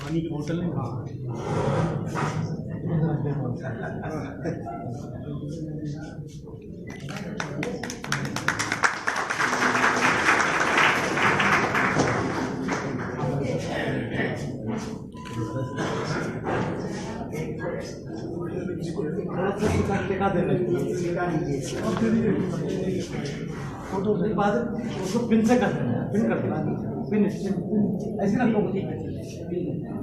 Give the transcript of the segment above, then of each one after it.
पानी की बोतल नहीं फोटो के बाद उसको पिन से कर देना, पिन कर देना, पिन ऐसे ना लोग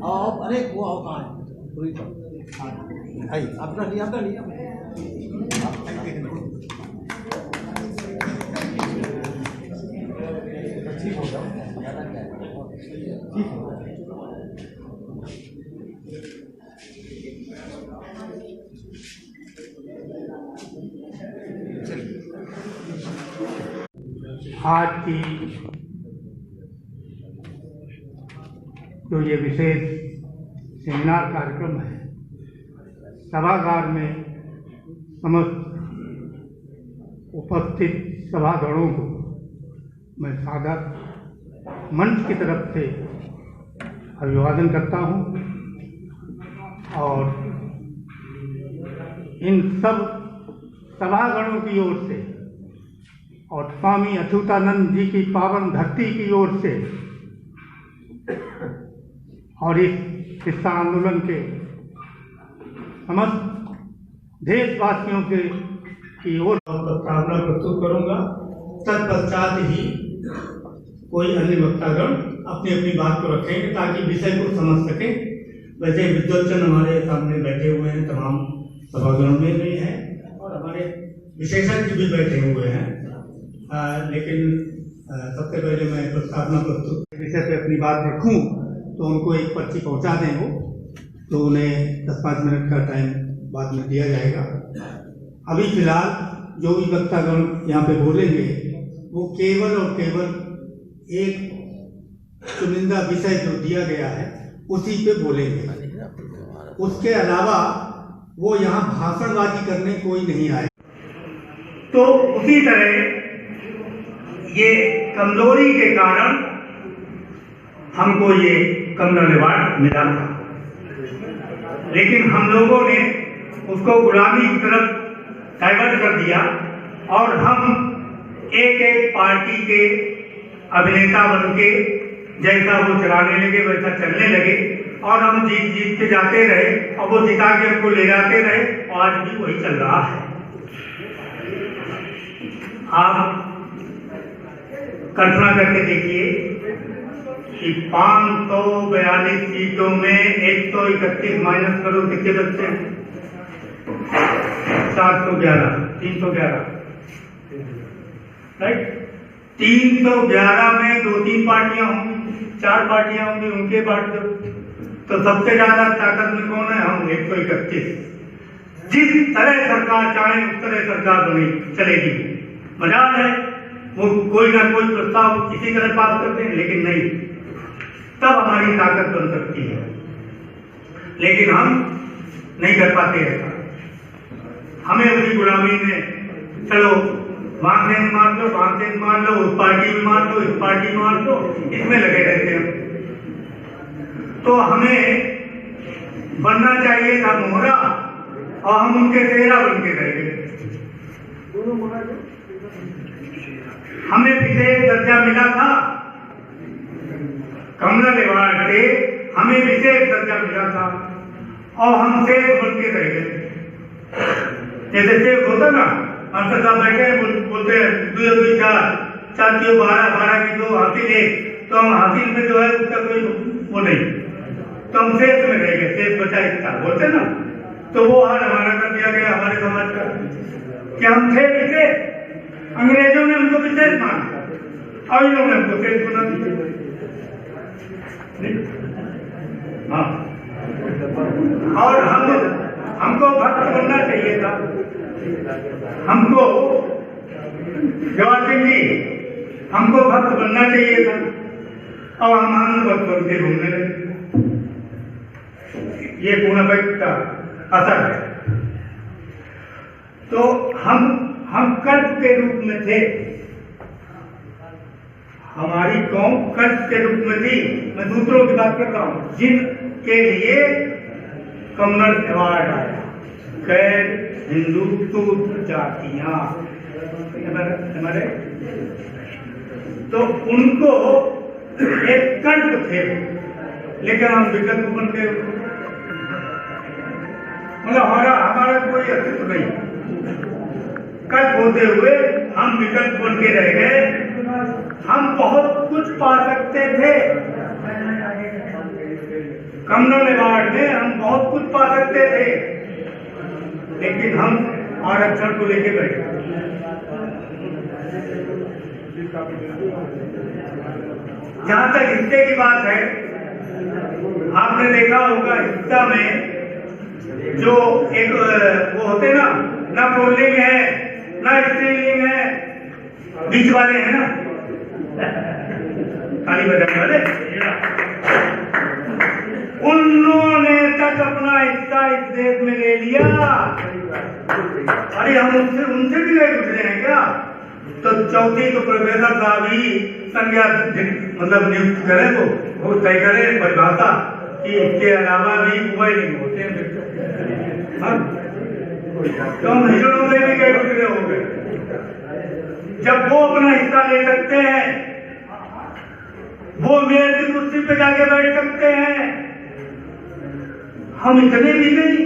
आप अरे वो आओ कहाँ है पूरी तो भाई आपका लिया ठीक हो जाओ ठीक है। आज की जो ये विशेष सेमिनार कार्यक्रम है, सभागार में समस्त उपस्थित सभागणों को मैं सादर मंच की तरफ से अभिवादन करता हूँ और इन सब सभागणों की ओर से और स्वामी अच्युतानंद जी की पावन धरती की ओर से और इस किस्सा आंदोलन के समस्त देशवासियों के की ओर प्रस्तावना प्रस्तुत करूंगा। तत्पश्चात ही कोई अन्य वक्तागण अपनी अपनी बात को रखेंगे ताकि विषय को समझ सकें। वैसे विद्वज्जन हमारे सामने बैठे हुए हैं, तमाम सभागणों में भी हैं और हमारे विशेषज्ञ भी बैठे हुए हैं, लेकिन सबसे पहले मैं प्रस्तावना प्रस्तुत विषय पे अपनी बात रखूं तो उनको एक पर्ची पहुंचा दें वो, तो उन्हें 10-5 मिनट का टाइम बाद में दिया जाएगा। अभी फिलहाल जो भी वक्तागण यहाँ पे बोलेंगे वो केवल और केवल एक चुनिंदा विषय जो दिया गया है उसी पे बोलेंगे, उसके अलावा वो यहाँ भाषणबाजी करने कोई नहीं आए। तो उसी तरह ये कमजोरी के कारण हमको ये कमनल अवार्ड मिला था, लेकिन हम लोगों ने उसको गुलामी की तरफ डाइवर्ट कर दिया और हम एक एक पार्टी के अभिनेता बन के जैसा वो चलाने लगे वैसा चलने लगे और हम जीत के जाते रहे और वो जिता के हमको ले जाते रहे और आज भी वही चल रहा है। आप कल्पना करके देखिए कि 542 सीटों में 131 माइनस करो कितने बचते हैं? 411, 311, राइट। 311 में 2-3 पार्टियां होंगी, 4 पार्टियां होंगी, उनके बांट दो तो सबसे ज्यादा ताकत में कौन है? हम 131। जिस तरह सरकार चाहे उस तरह सरकार बनी चलेगी। मजाक है, वो कोई ना कोई प्रस्ताव इसी तरह पास करते हैं, लेकिन नहीं, तब हमारी ताकत बन सकती है, लेकिन हम नहीं कर पाते ऐसा। हमें उसी गुलामी में चलो वहां से मार लो, वहां से मार लो, उस पार्टी में मार लो, इस पार्टी में मार लो, इसमें लगे रहते हैं। तो हमें बनना चाहिए था मोहरा और हम उनके चेहरा बन के रह गए। हमें विशेष दर्जा मिला था, कमनल अवार्ड से हमें विशेष दर्जा मिला था और हम शेख बन के रह गए। जैसे शेख होता ना, अंतर साहब बैठे बोलते हैं 2-2-4 4 12 की 2 हासिल 1, तो हम हासिल में जो है उसका कोई वो नहीं, तो हम शेख में रह गए, शेख बचा इतना बोलते ना। तो वो हाल हमारा कर दिया गया हमारे समाज का कि हम थे विशेष, अंग्रेजों ने हमको विशेष माना और इन लोगों ने हमको शेष बना दिया। हाँ, और हमको भक्त बनना चाहिए था, हमको जवाहर सिंह जी, हमको भक्त बनना चाहिए था, अब हम भक्त बनते घूमने लगे। ये पूर्ण भक्त का असर है। तो हम कल्प के रूप में थे, हमारी कौम कल्प के रूप में थी। मैं दूसरों की बात कर रहा हूं जिनके लिए कम्युनल अवार्ड आया, गैर हिंदुत्व जातियां हमारे, तो उनको एक कल्प थे, लेकिन हम विकल्प बन के, मतलब हमारा कोई अस्तित्व नहीं। कल्प होते हुए हम विकल्प बन के रह गए। हम बहुत कुछ पा सकते थे, कम्युनल अवार्ड में हम बहुत कुछ पा सकते थे, लेकिन हम आरक्षण को लेके बैठे। जहां तक हिस्से की बात है, आपने देखा होगा हिस्सा में जो एक वो होते ना पुल्लिंग है ना स्त्रीलिंग है, बीच वाले हैं ना ताली बजाने वाले, उन्होंने तक अपना हिस्सा इस देश में ले लिया। अरे हम उनसे भी गए गुजरे हैं क्या? तो चौथी तो प्रोफेसर साहब ही संज्ञा मतलब नियुक्त करें, वो तय करें परिभाषा कि इसके अलावा भी मोबाइल होते हैं। तो हम हिजड़ों में भी गए गुजरे हो गए। जब वो अपना हिस्सा ले सकते हैं, वो मेयर की कुर्सी पे जाके बैठ सकते हैं, हम इतने भी नहीं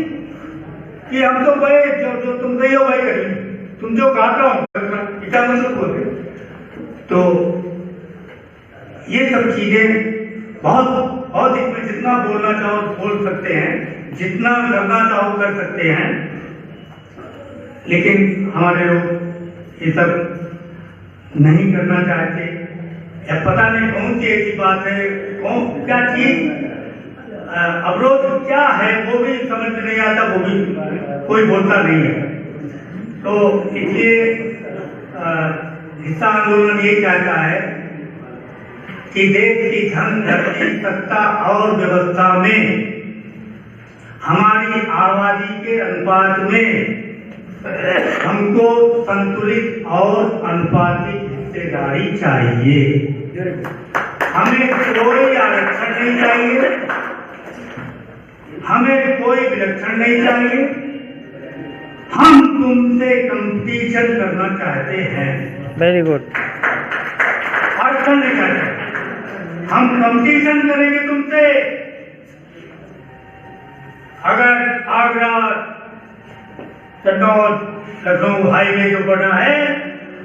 कि हम तो गए जो तुम गए हो भाई कहीं, तुम जो कहा था मतलब बोलते। तो ये सब चीजें बहुत इसमें जितना बोलना चाहो बोल सकते हैं, जितना करना चाहो कर सकते हैं, लेकिन हमारे लोग ये सब नहीं करना चाहते, या पता नहीं कौन सी ऐसी बात है, कौन क्या चीज अवरोध क्या है वो भी समझ में नहीं आता, वो भी कोई बोलता नहीं है। तो इसलिए हिस्सा आंदोलन ये चाहता है कि देश की धन धरती सत्ता और व्यवस्था में हमारी आबादी के अनुपात में हमको संतुलित और अनुपातिक हिस्सेदारी चाहिए। हमें कोई आरक्षण नहीं चाहिए, हमें कोई विलक्षण नहीं चाहिए। हम तुमसे कंपटीशन करना चाहते हैं। Very good. आरक्षण नहीं चाहते, हम कंपटीशन करेंगे तुमसे। अगर आगरा चंदौद लखनऊ हाईवे जो बना है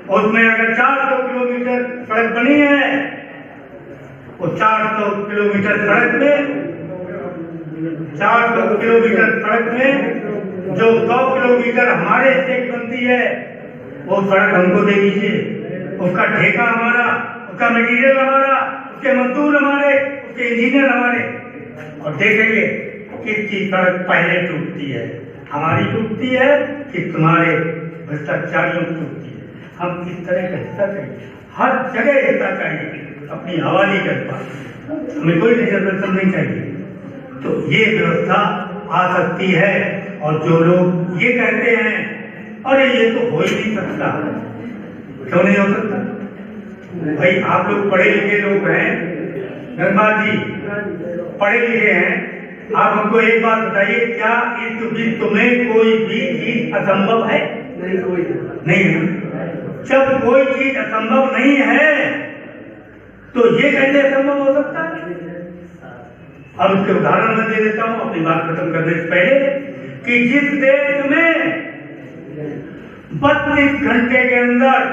उसमें अगर 400 किलोमीटर सड़क बनी है, वो 400 किलोमीटर सड़क में 400 किलोमीटर सड़क में जो 100 किलोमीटर हमारे हिस्से की बनती है वो सड़क हमको दे दीजिए। उसका ठेका हमारा, उसका मटीरियल हमारा, उसके मजदूर हमारे, उसके इंजीनियर हमारे, और देखेंगे किसकी सड़क पहले टूटती है, हमारी टूटती है कि तुम्हारे भ्रष्टाचारियों की टूटती है। हम इस तरह का हिस्सा चाहिए, हर जगह हिस्सा चाहिए अपनी आबादी के पास, हमें कोई रिजर्वेशन नहीं चाहिए। तो ये व्यवस्था आ सकती है। और जो लोग ये कहते हैं अरे ये तो हो ही नहीं सकता, क्यों नहीं हो सकता भाई? आप लोग पढ़े लिखे लोग हैं, धनबाद जी पढ़े लिखे हैं, आप हमको एक बात बताइए, क्या इस विश्व में कोई भी चीज असंभव है? नहीं है। जब कोई चीज असंभव नहीं है तो ये कैसे असंभव हो सकता है? अब इसके उदाहरण मैं दे देता हूं अपनी बात खत्म करने से पहले, कि जिस देश में 32 घंटे के अंदर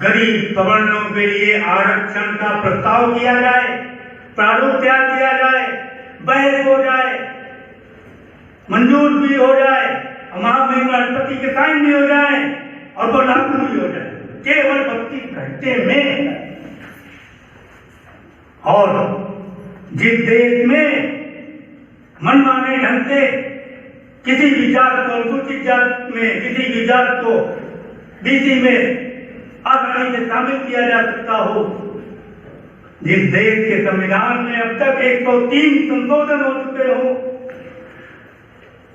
गरीब सवर्णों के लिए आरक्षण का प्रस्ताव किया जाए, प्रारूप तैयार किया जाए, बहस हो जाए, मंजूर भी हो जाए, महामहिम राष्ट्रपति के साइन भी हो जाए और वो लागू भी हो जाए, केवल 32 घंटे में। और जिस देश में मनमाने ढंग से किसी भी जात को, अनुसूचित जात में किसी भी जात को डीसी में आसानी से शामिल किया जा सकता हो। जिस देश के संविधान में अब तक 103 संशोधन हो चुके हो,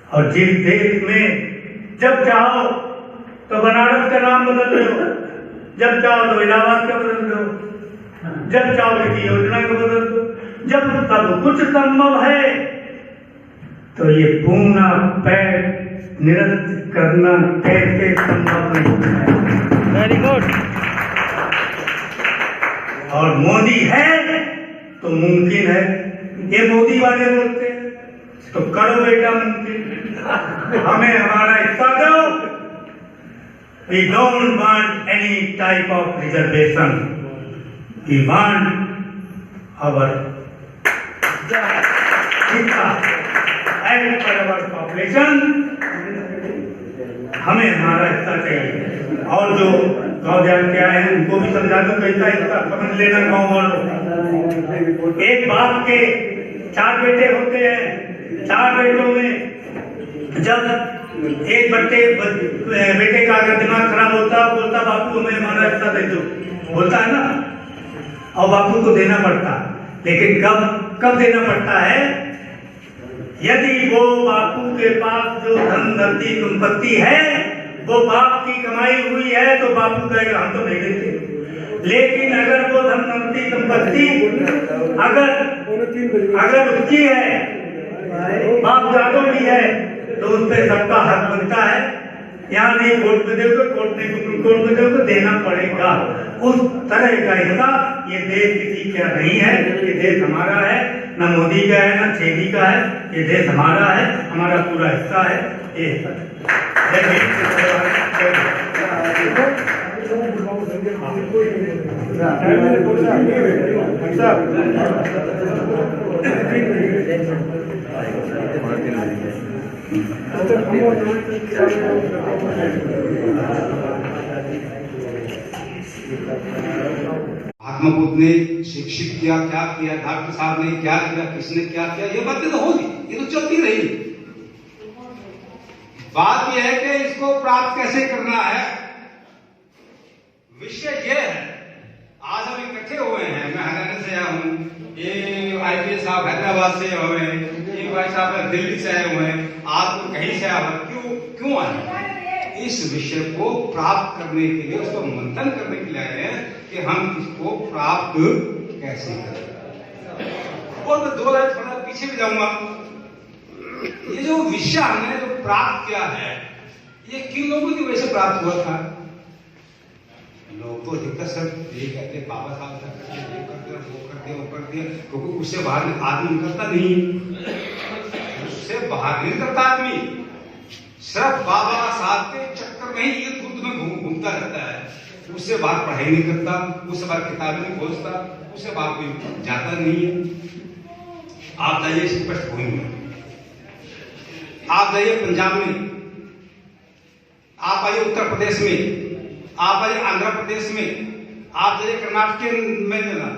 और जिस देश में जब चाहो तो बनारस का नाम बदल रहे हो, जब चाहो तो इलाहाबाद का बदल रहे हो, जब चाहो किसी योजना को बदल दो, जब सब कुछ संभव है तो ये पूना पैर निरस्त करना कैसे संभव नहीं है? Very good. और मोदी है तो मुमकिन है। ये मोदी वाले बोलते हैं तो करो बेटा मुमकिन, हमें हमारा हिस्सा दो। We don't want any type of reservation. We want our हिस्सा as per our population। हमें हमारा हिस्सा चाहिए। और जो गाँव जान के आए हैं उनको भी समझा दो कैसा हिस्सा समझ लेना। गाँव वालों, एक बाप के 4 बेटे होते हैं, 4 बेटों में जब एक बेटे का अगर दिमाग खराब होता, बोलता बापू हमें हमारा हिस्सा दे दो, बोलता है ना, और बापू को देना पड़ता। लेकिन कब देना पड़ता है? यदि वो बापू के पास जो धन धरती संपत्ति है वो बाप की कमाई हुई है तो बापू कहेगा हम तो नहीं देते। लेकिन अगर वो धन धरती संपत्ति अगर उसकी है, बाप जादों की है, तो उस पर सबका हक बनता है। यहाँ नहीं कोर्ट में देखो, कोर्ट नहीं सुप्रीम कोर्ट में देखो, देना पड़ेगा। उस तरह का हिस्सा ये देश किसी का नहीं है। ये देश हमारा है, न मोदी का है न छेदी का है। ये देश हमारा है, हमारा पूरा हिस्सा है। ये महात्मा बुद्ध ने शिक्षित किया, क्या किया, डॉक्टर साहब ने क्या किया, किसने क्या किया, ये बातें तो होगी, ये तो चलती रही। बात यह है कि इसको प्राप्त कैसे करना है। विषय यह है, आज हम इकट्ठे हुए हैं, मैं हरियाणा से आया हूँ, ये IPS साहब हैदराबाद से हुए हैं, ये भाई साहब दिल्ली से आए हुए हैं, आप तो कहीं से आए। क्यों आए? इस विषय को प्राप्त करने के लिए, उसको मंथन करने के लिए आए हैं कि हम इसको प्राप्त कैसे करें। और मैं 2 लाइन थोड़ा पीछे भी जाऊंगा। ये जो विषय हमने जो प्राप्त किया है, ये किन लोगों की वजह से प्राप्त हुआ था? लोग तो अधिकतर सब ये कहते हैं बाबा साहब ये कर दिया, वो कर दिया, वो कर दिया, क्योंकि उससे बाहर आदमी निकलता नहीं, उससे बाहर नहीं निकलता आदमी। सिर्फ बाबा साहब के चक्कर में ही ये खुद में घूमता रहता है। उससे बाहर पढ़ाई नहीं करता, उससे बाहर किताबें नहीं खोजता, उससे बाहर कोई जाता नहीं है। आप जाइए पृष्ठभूमि में, आप जाइए पंजाब में, आप आइए उत्तर प्रदेश में, आप आइए आंध्र प्रदेश में, आप जाइए कर्नाटक में देना,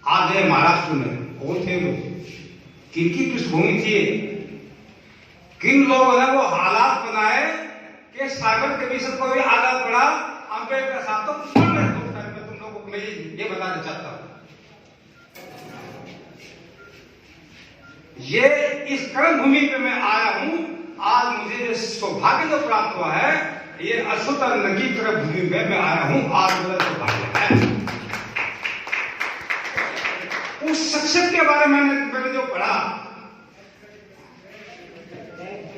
आप जाइए महाराष्ट्र में। कौन थे लोग? किनकी पृष्ठभूमि थी? किन लोगों ने वो हालात बनाए कि साइबर कमीशन को भी आगा बढ़ा। अम्बेडकर साहब तो तुम लोगों को मैं ये बताना चाहता हूं, ये इस कर्म भूमि पे मैं आया हूं। आज मुझे जो सौभाग्य जो प्राप्त हुआ है, ये अशुद्ध नगी कर्म भूमि में मैं आया हूं। आज मेरा सौभाग्य है। उस शख्सियत के बारे में मैंने जो पढ़ा,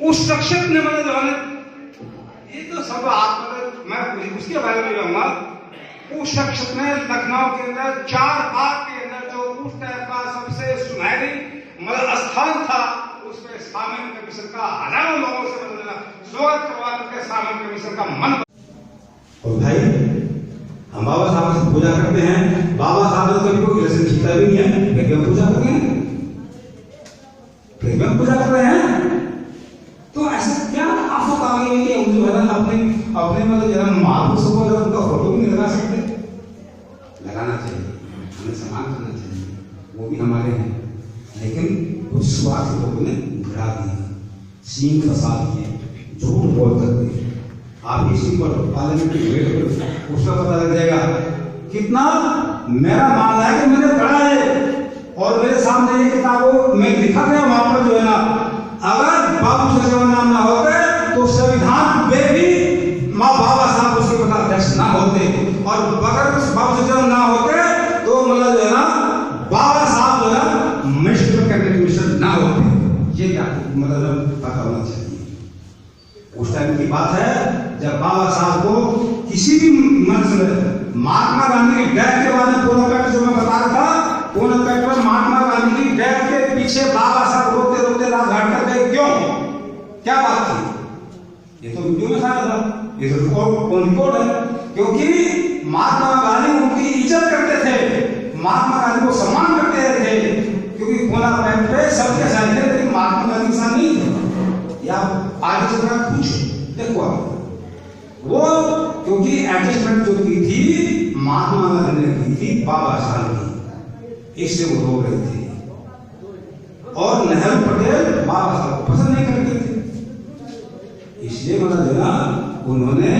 उस शख्सियत ने मैंने जो है, ये तो सब मैं उसके बारे में कहूंगा। उस शख्सियत ने लखनऊ के अंदर 4 बाग के अंदर जो उस टाइप का सबसे सुनहरी मतलब स्थान था, उसमें शामिल कमीशन का हजारों लोगों से स्वागत करवा करके शामिल कमीशन का मन। और भाई हम बाबा साहब से पूजा करते हैं। बाबा साहब ने कभी कोई इलेक्शन जीता भी नहीं है, फिर हम पूजा कर रहे हैं, फिर भी हम पूजा कर रहे हैं। तो ऐसा क्या आफत आ गई है कि हम जो है ना अपने मतलब जरा महापुरुषों को जरा उनका फोटो भी नहीं लगा सकते? लगाना चाहिए, हमें सम्मान करना चाहिए, वो भी हमारे हैं। लेकिन कुछ स्वार्थ लोगों ने गिरा दिया, सींग फंसा दिए, झूठ बोल करके आप इसी पर पार्लियामेंट्री वेट उसका पता लग जाएगा कितना मेरा मानना है कि मैंने पढ़ा है और मेरे सामने ये किताबों में लिखा गया वहां पर जो है ना, अगर बाबू जगजीवन राम ना होते तो संविधान में भी माँ बाबा साहब उसके प्रधान अध्यक्ष ना होते, और अगर बाबू जगजीवन ना होते तो मतलब जो है ना बाबा साहब जो है मिनिस्टर कैबिनेट मिनिस्टर ना होते। ये क्या मतलब पता होना चाहिए। उस टाइम की बात है जब बाबा साहब को किसी भी मंच में महात्मा गांधी की डेथ के बाद में पूरा पैक्ट जो मैं बता रहा था, पूरा पैक्ट में महात्मा गांधी की डेथ के पीछे बाबा साहब रोते रोते राजघाट कर गए। क्यों, क्या बात थी? ये तो वीडियो में सारा था, ये तो रिकॉर्ड है। क्योंकि महात्मा गांधी उनकी इज्जत करते थे, महात्मा गांधी को सम्मान करते थे, क्योंकि पूरा पैक्ट पे सबके साथ थे, लेकिन महात्मा गांधी के साथ नहीं थे। या आगे से पूछो, देखो आप वो, क्योंकि एडजस्टमेंट जो की थी महात्मा गांधी ने की थी बाबा साहब की, इससे वो रो रहे थे। और नेहरू पटेल बाबा साहब को पसंद नहीं करते थे, इसलिए मतलब जो ना उन्होंने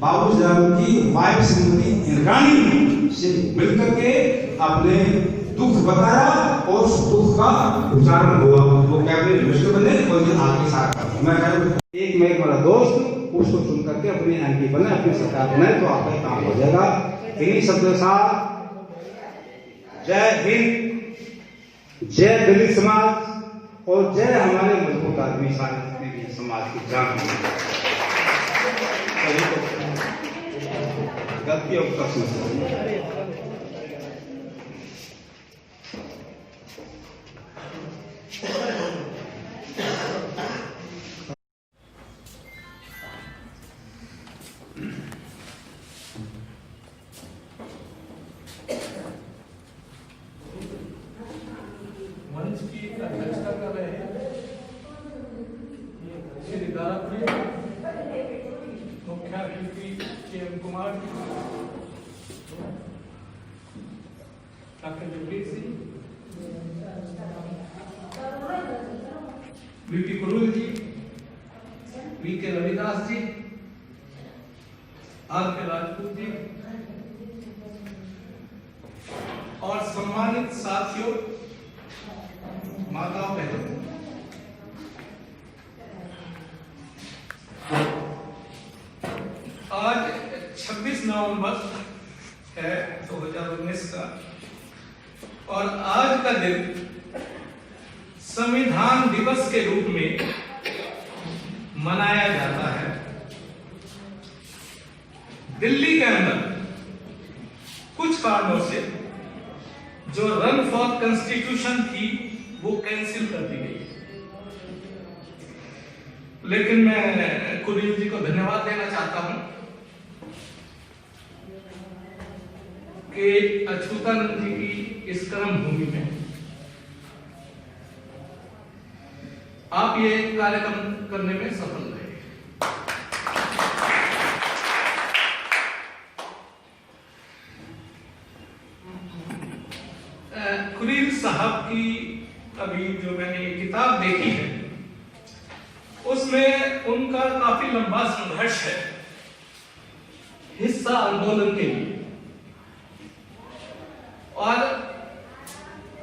बाबू साहब की वाइफ श्रीमती इंद्राणी से मिलकर के अपने दुख बताया और उस दुख का उच्चारण हुआ। वो कैबिनेट मिनिस्टर बने और ये आगे साथ मैं एक मेरे मेरा दोस्त उसको चुन करके अपनी एमपी बने, अपनी सरकार बनाए, तो आपका काम हो जाएगा। इन्हीं शब्दों के साथ जय हिंद, जय दलित समाज और जय हमारे मजबूत आदमी समाज की जान। गलती और प्रश्न मंच की अध्यक्षता कर रहे हैं श्री दारापुरी मुख्यातिथि K M. Kumar, doctor Jagdish Singh, B P Kurul ji, V K. Ravidas ji, R K. Rajput ji और सम्मानित साथियों, माताओं बहनों, आज 26 नवंबर है 2019 का, और आज का दिन संविधान दिवस के रूप में मनाया जाता है। दिल्ली के अंदर कुछ कारणों से जो रन फॉर कॉन्स्टिट्यूशन थी वो कैंसिल कर दी गई, लेकिन मैं कुरिल जी को धन्यवाद देना चाहता हूं कि अच्युतानंद जी की इस कर्म भूमि में आप ये कार्यक्रम करने में सफल रहे। कुरिल साहब की अभी जो मैंने ये किताब देखी है उसमें उनका काफी लंबा संघर्ष है हिस्सा आंदोलन के लिए, और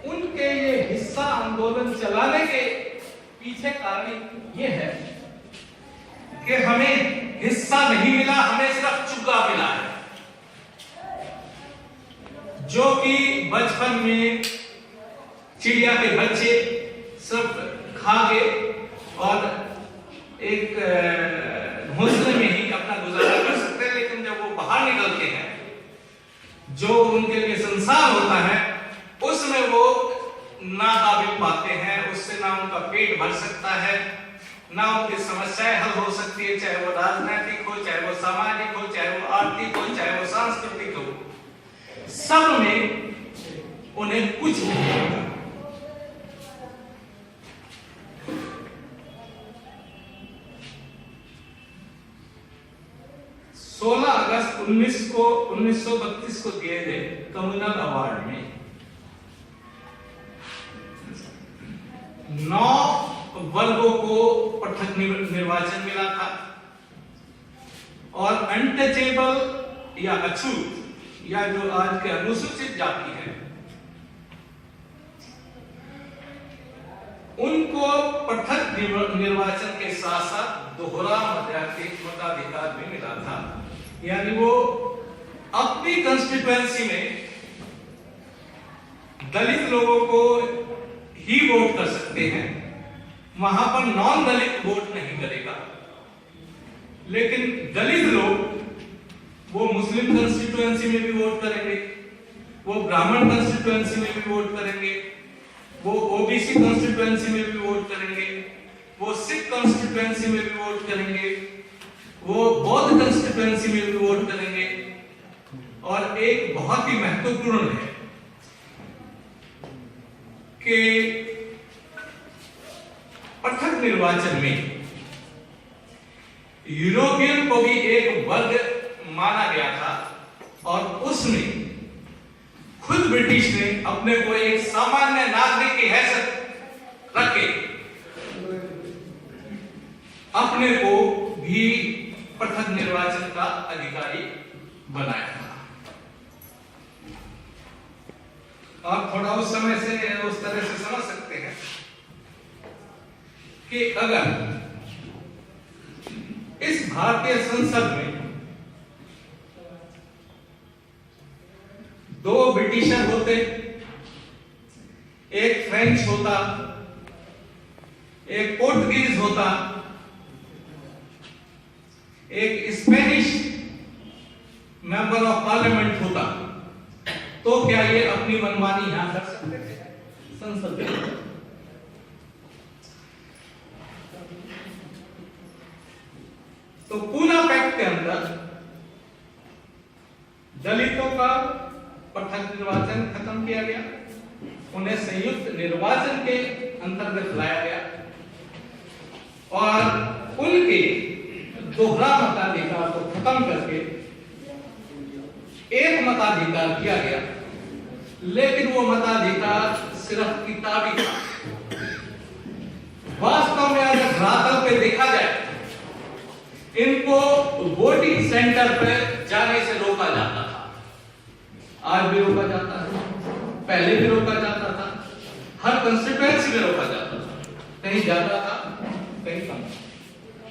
उनके ये हिस्सा आंदोलन चलाने के पीछे कारण ये है कि हमें हिस्सा नहीं मिला, हमें सिर्फ चुग्गा मिला है, जो कि बचपन में चिड़िया के बच्चे सब खा गए और एक घोंसले में ही अपना गुजारा कर सकते हैं, लेकिन जब वो बाहर निकलते हैं जो उनके लिए संसार होता है उसमें वो ना काबिल पाते हैं, उससे ना उनका पेट भर सकता है, ना उनकी समस्याएं हल हो सकती है, चाहे वो राजनीतिक हो, चाहे वो सामाजिक हो, चाहे वो आर्थिक हो, चाहे वो सांस्कृतिक हो, सब में उन्हें कुछ नहीं होगा। 16 अगस्त 1932 को दिए गए कम्युनल अवार्ड में 9 वर्गों को पृथक निर्वाचन मिला था, और अनटचेबल या अछूत या जो आज के अनुसूचित जाति है उनको पृथक निर्वाचन के साथ साथ दोहरा मताधिकार भी मिला था। यानी वो अपनी कंस्टिट्यूएंसी में दलित लोगों को ही वोट कर सकते हैं, वहां पर नॉन दलित वोट नहीं करेगा। लेकिन दलित लोग वो मुस्लिम कंस्टिट्यूएंसी में भी वोट करेंगे, वो ब्राह्मण कंस्टिट्यूएंसी में भी वोट करेंगे, वो ओबीसी कंस्टिट्यूएंसी में भी वोट करेंगे, वो सिख कंस्टिट्यूएंसी में भी वोट करेंगे, वो बौद्ध कंस्टिट्यूएंसी में भी वोट करेंगे। और एक बहुत ही महत्वपूर्ण है कि पृथक निर्वाचन में यूरोपियन को भी एक वर्ग माना गया था और उसमें खुद ब्रिटिश ने अपने को एक सामान्य नागरिक की हैसियत रखे अपने को भी पृथक निर्वाचन का अधिकारी बनाया था। आप थोड़ा उस समय से उस तरह से समझ सकते हैं कि अगर इस भारतीय संसद में दो ब्रिटिशर होते, एक फ्रेंच होता, एक पोर्टुगीज होता, एक स्पेनिश मेंबर ऑफ पार्लियामेंट होता, तो क्या ये अपनी मनमानी यहां कर सकते थे संसद में? तो पूना पैक्ट के अंदर दलितों का पृथक निर्वाचन खत्म किया गया, उन्हें संयुक्त निर्वाचन के अंतर्गत लाया गया और उनके दोहरा मताधिकार को खत्म करके एक मताधिकार किया गया। लेकिन वो मताधिकार सिर्फ किताबी था। वास्तव में अगर धरातल पे देखा जाए, इनको वोटिंग सेंटर पे जाने से रोका जाता था। आज भी रोका जाता है, पहले भी रोका जाता था, हर कंस्टिट्यूएंसी में रोका जाता था, कहीं ज्यादा था कहीं कम।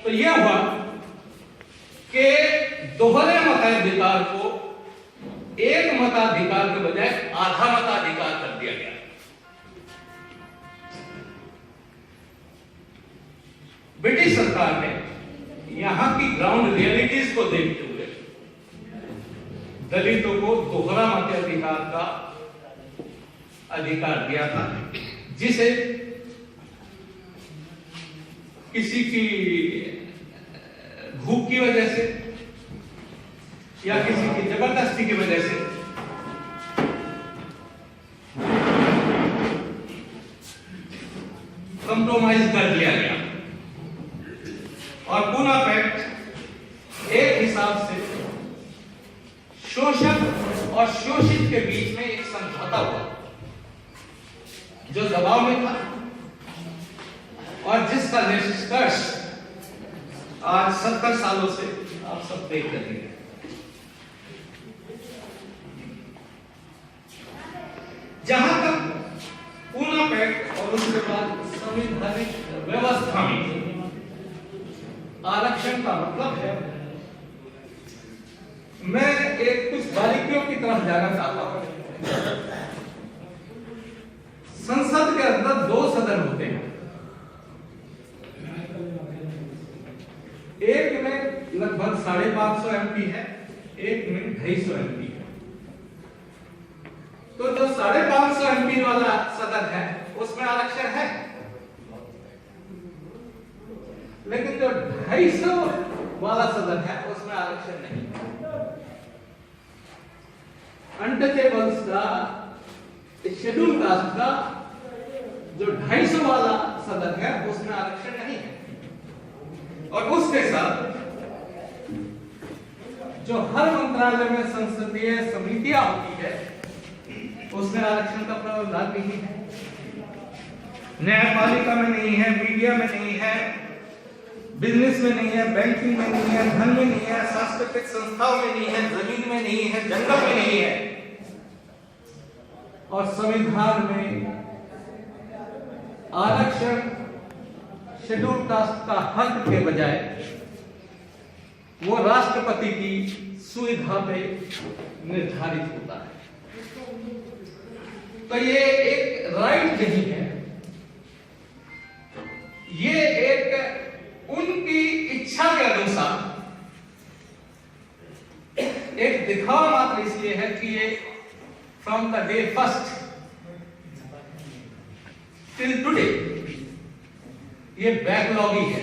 तो यह हुआ कि दोहरे मताधिकार को एक मताधिकार के बजाय आधा मताधिकार कर दिया गया। ब्रिटिश सरकार ने यहां की ग्राउंड रियलिटीज को देखते हुए दलितों को दोहरा मताधिकार का अधिकार दिया था, जिसे किसी की भूख की वजह से या किसी की जबरदस्ती की वजह से कंप्रोमाइज कर दिया गया। और पूना पैक्ट एक हिसाब से शोषक और शोषित के बीच में एक समझौता हुआ जो दबाव में था और जिसका निष्कर्ष आज 70 सालों से आप सब देख रहे हैं। जहां तक पूना पैक्ट और उसके बाद संवैधानिक व्यवस्था में आरक्षण का मतलब है, मैं एक कुछ बारीकियों की तरफ जाना चाहता हूं। संसद के अंदर दो सदन होते हैं, एक में लगभग 550 एमपी है, एक में 250 एमपी है। तो जो 550 एमपी वाला सदन है उसमें आरक्षण है, लेकिन जो 250 वाला सदन है उसमें आरक्षण नहीं। अनटचेबल्स का, शेड्यूल कास्ट का जो 250 वाला सदन है उसमें आरक्षण नहीं है। और उसके साथ जो हर मंत्रालय में संसदीय समितियां होती है उसमें आरक्षण का प्रावधान नहीं है, न्यायपालिका में नहीं है, मीडिया में नहीं है, बिजनेस में नहीं है, बैंकिंग में नहीं है, धन में नहीं है, सांस्कृतिक संस्थाओं में नहीं है, जमीन में नहीं है, जंगल में नहीं है। और संविधान में आरक्षण शेड्यूल कास्ट का हक के बजाय वो राष्ट्रपति की सुविधा पे निर्धारित होता है। तो ये एक राइट नहीं है, ये एक उनकी इच्छा के अनुसार एक दिखावा मात्र इसलिए है कि ये from the day first till today ये बैकलॉगी है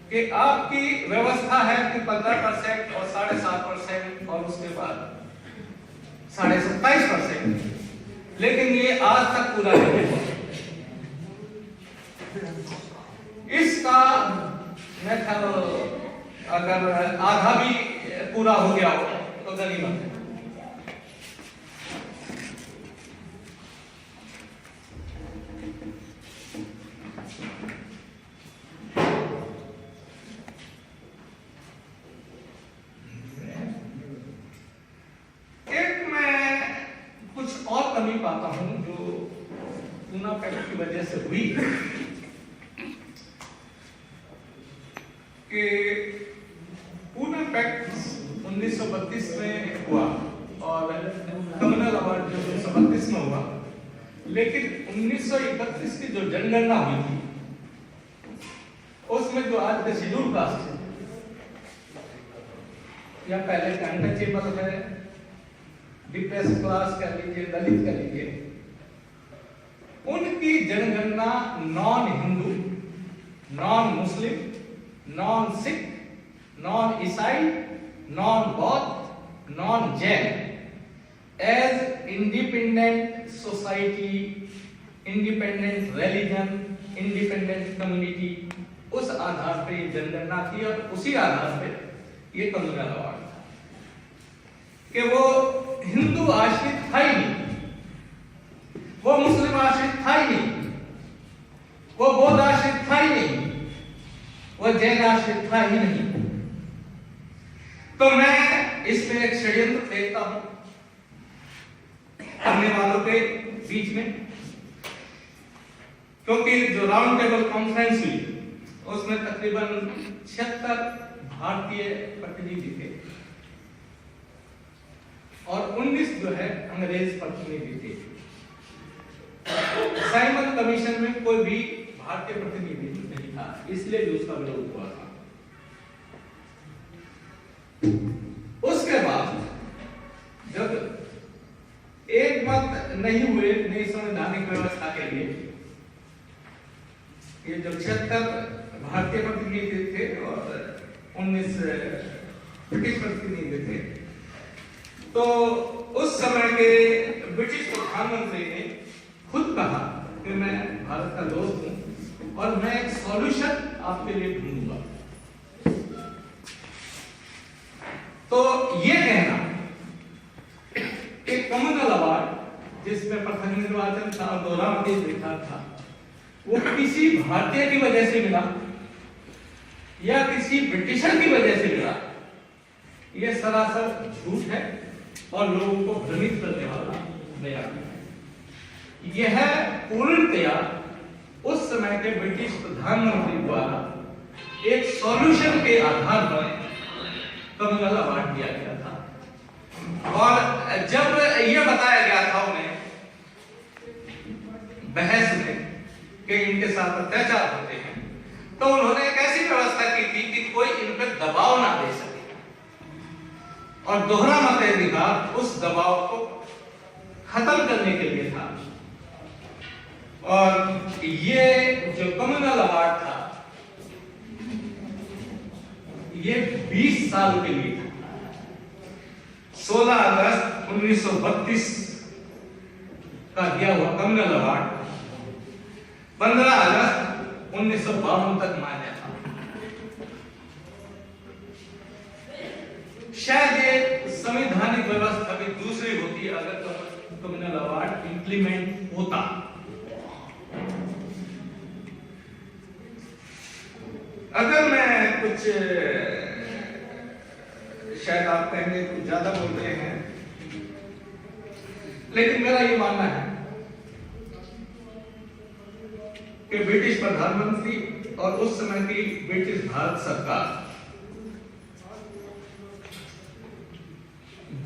कि आपकी व्यवस्था है कि 15% और 7.5% और उसके बाद 27.5%, लेकिन ये आज तक पूरा नहीं हुआ। इसका मैं ख्याल अगर आधा भी पूरा हो गया हो तो गनीमत है। एक मैं कुछ और कमी पाता हूं जो पूना पैक्ट की वजह से हुई कि पूना पैक्ट 1932 में हुआ और कम्युनल अवार्ड जो 1932 में हुआ, लेकिन 1931 की जो जनगणना हुई थी उसमें जो आज के शेड्यूल कास्ट है या पहले का अनटचेबल है, डिप्रेस क्लास कह लीजिए, दलित कह लीजिए, उनकी जनगणना non Hindu, non Muslim, non Sikh, non ईसाई, नॉन बौद्ध, non Jain as independent society, independent religion, independent community, उस आधार पर ये जनगणना थी और उसी आधार पर ये कम्युनल अवार्ड था कि वो हिंदू आश्रित था ही नहीं, वो मुस्लिम आश्रित था ही नहीं, वो बौद्ध आश्रित था ही नहीं, वो जैन आश्रित था ही नहीं। तो मैं इसमें एक षड्यंत्र देखता हूं करने वालों के बीच में, क्योंकि जो राउंड टेबल कॉन्फ्रेंस हुई उसमें तकरीबन 76 भारतीय प्रतिनिधि थे और 19 जो है अंग्रेज प्रतिनिधि थे। साइमन कमीशन में कोई भी भारतीय प्रतिनिधि नहीं था, इसलिए भी उसका विरोध हुआ था। उसके बाद जब एक मत नहीं हुए नई संवैधानिक व्यवस्था के लिए, ये जो 76 भारतीय प्रतिनिधि थे और 19 ब्रिटिश प्रतिनिधि थे, तो उस समय के ब्रिटिश प्रधानमंत्री ने खुद कहा कि मैं भारत का दोस्त हूं और मैं एक सॉल्यूशन आपके लिए ढूंढूंगा। तो ये कहना कि कम्युनल अवार्ड जिसमें प्रथम निर्वाचन था और दोहरावती लिखा था, वो किसी भारतीय की वजह से मिला या किसी ब्रिटिशर की वजह से मिला, यह सरासर झूठ है और लोगों को भ्रमित करने वाला बयान है। यह पूर्णतया उस समय के ब्रिटिश प्रधानमंत्री द्वारा एक सॉल्यूशन के आधार पर कम्युनल अवार्ड दिया गया था। और जब यह बताया गया था उन्हें बहस में कि इनके साथ अत्याचार होते हैं, तो उन्होंने एक ऐसी व्यवस्था की थी कि कोई इन पर दबाव ना दे सके और दोहरा मताधिकार उस दबाव को खत्म करने के लिए था। और ये जो कम्युनल अवार्ड था ये 20 साल के लिए था। 16 अगस्त 1932 का दिया हुआ कम्युनल अवार्ड 15 अगस्त 1952 तक मान्य था। शायद ये संवैधानिक व्यवस्था भी दूसरी होती अगर कम्युनल अवार्ड इंप्लीमेंट होता। अगर मैं कुछ शायद आप कहेंगे कुछ ज्यादा बोल रहे हैं, लेकिन मेरा ये मानना है कि ब्रिटिश प्रधानमंत्री और उस समय की ब्रिटिश भारत सरकार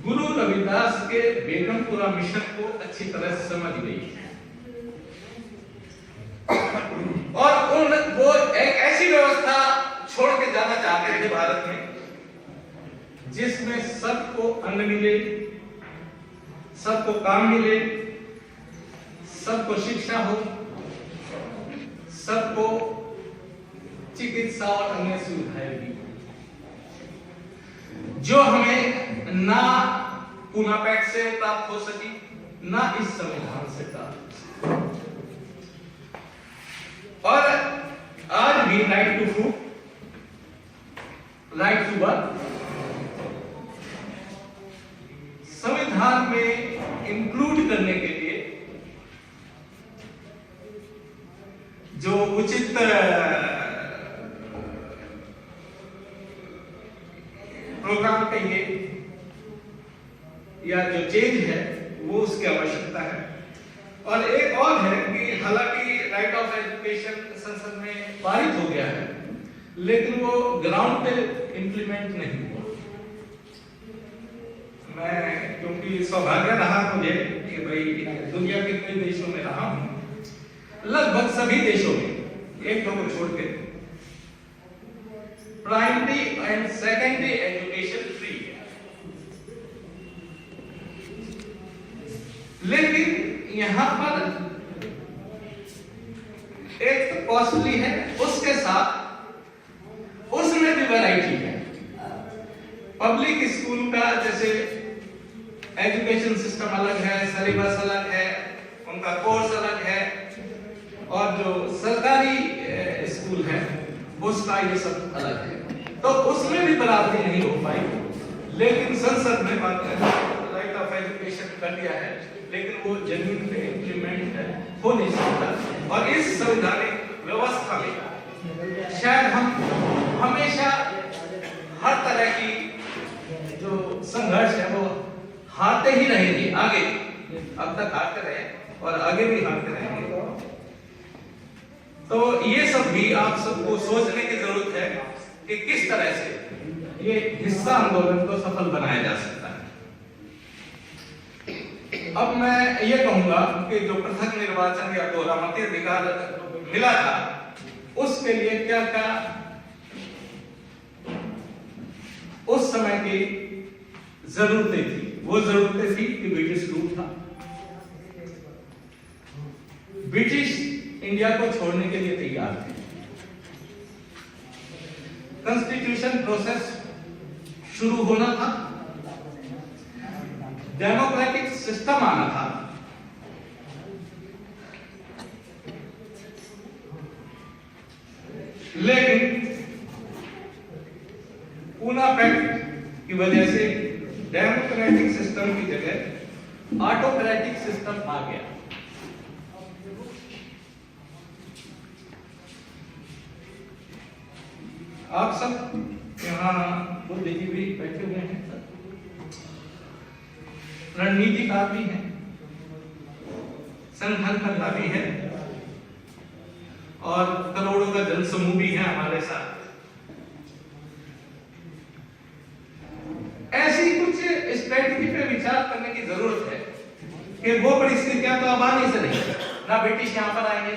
गुरु रविदास के बेगमपुरा मिशन को अच्छी तरह से समझ गई है और वो एक ऐसी व्यवस्था छोड़ के जाना चाहते थे भारत में जिसमें सबको अन्न मिले, सबको काम मिले, सबको शिक्षा हो, सबको चिकित्सा और अन्य सुविधाएं भी, जो हमें ना पूना पैक्ट से प्राप्त हो सकी, ना इस संविधान से प्राप्त हो सकी। और आज भी right to food, right to birth संविधान में इंक्लूड करने के लिए जो उचित प्रोग्राम कहिए या जो चेंज है वो उसकी आवश्यकता है। और एक और है कि हालांकि राइट ऑफ एजुकेशन संसद में पारित हो गया है, लेकिन वो ग्राउंड पे इंप्लीमेंट नहीं हुआ। मैं क्योंकि सौभाग्य रहा मुझे कि भाई दुनिया के कई देशों में रहा हूं, लगभग सभी देशों में एक दो को छोड़ के primary and secondary education free है, लेकिन यहां पर एक तो कॉस्टली है, उसके साथ उसमें भी वैरायटी है। पब्लिक स्कूल का जैसे एजुकेशन सिस्टम अलग है, सिलेबस अलग है, उनका कोर्स अलग है, और जो सरकारी स्कूल है उसका ये सब अलग है, तो उसमें भी बराबरी नहीं हो पाई। लेकिन संसद में राइट ऑफ एजुकेशन कर दिया है, लेकिन वो जमीन पे इंप्लीमेंट हो नहीं सकता। और इस संवैधानिक व्यवस्था में शायद हम हमेशा हर तरह की जो संघर्ष है वो हारते ही रहेंगे, आगे अब तक हारते रहे और आगे भी हारते रहेंगे। तो ये सब भी आप सबको सोचने की जरूरत है कि किस तरह से ये हिस्सा आंदोलन को सफल बनाया जा सकता है। अब मैं ये कहूंगा कि जो पृथक निर्वाचन या दोहरामती अधिकार मिला था, उसके लिए क्या क्या उस समय की जरूरतें थी। वो जरूरतें थी कि ब्रिटिश रूल था, ब्रिटिश इंडिया को छोड़ने के लिए तैयार थे, कॉन्स्टिट्यूशन प्रोसेस शुरू होना था, डेमोक्रेटिक सिस्टम आना था, लेकिन पूना पैक्ट की वजह से डेमोक्रेटिक सिस्टम की जगह ऑटोक्रेटिक सिस्टम आ गया। आप सब यहाँ बुद्धिजीवी बैठे हुए हैं, रणनीतिकार भी हैं, संगठनकर्ता भी हैं, और करोड़ों का जनसमूह भी है हमारे साथ। ऐसी कुछ स्ट्रेटजी पे विचार करने की जरूरत है कि वो परिस्थितियां तो अब आने से नहीं, ना ब्रिटिश यहाँ पर आएंगे,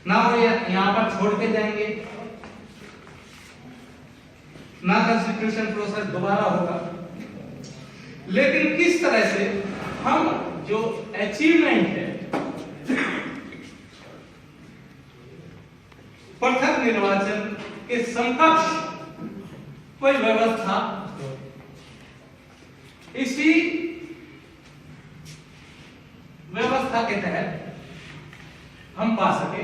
ना वो यहाँ पर छोड़ के जाएंगे, ना कॉन्स्टिट्यूशन प्रोसेस दोबारा होगा। लेकिन किस तरह से हम जो अचीवमेंट है पृथक निर्वाचन के समकक्ष कोई व्यवस्था इसी व्यवस्था के तहत हम पा सके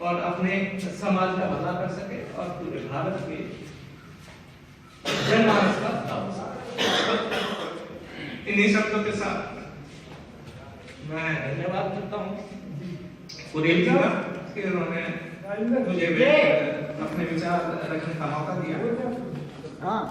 और अपने समाज का भला कर सके और पूरे भारत के जनमानस का भला हो सके। इन्हीं शब्दों के साथ मैं धन्यवाद करता हूँ कुरेल जी का कि उन्होंने मुझे अपने विचार रखने का मौका दिया। हाँ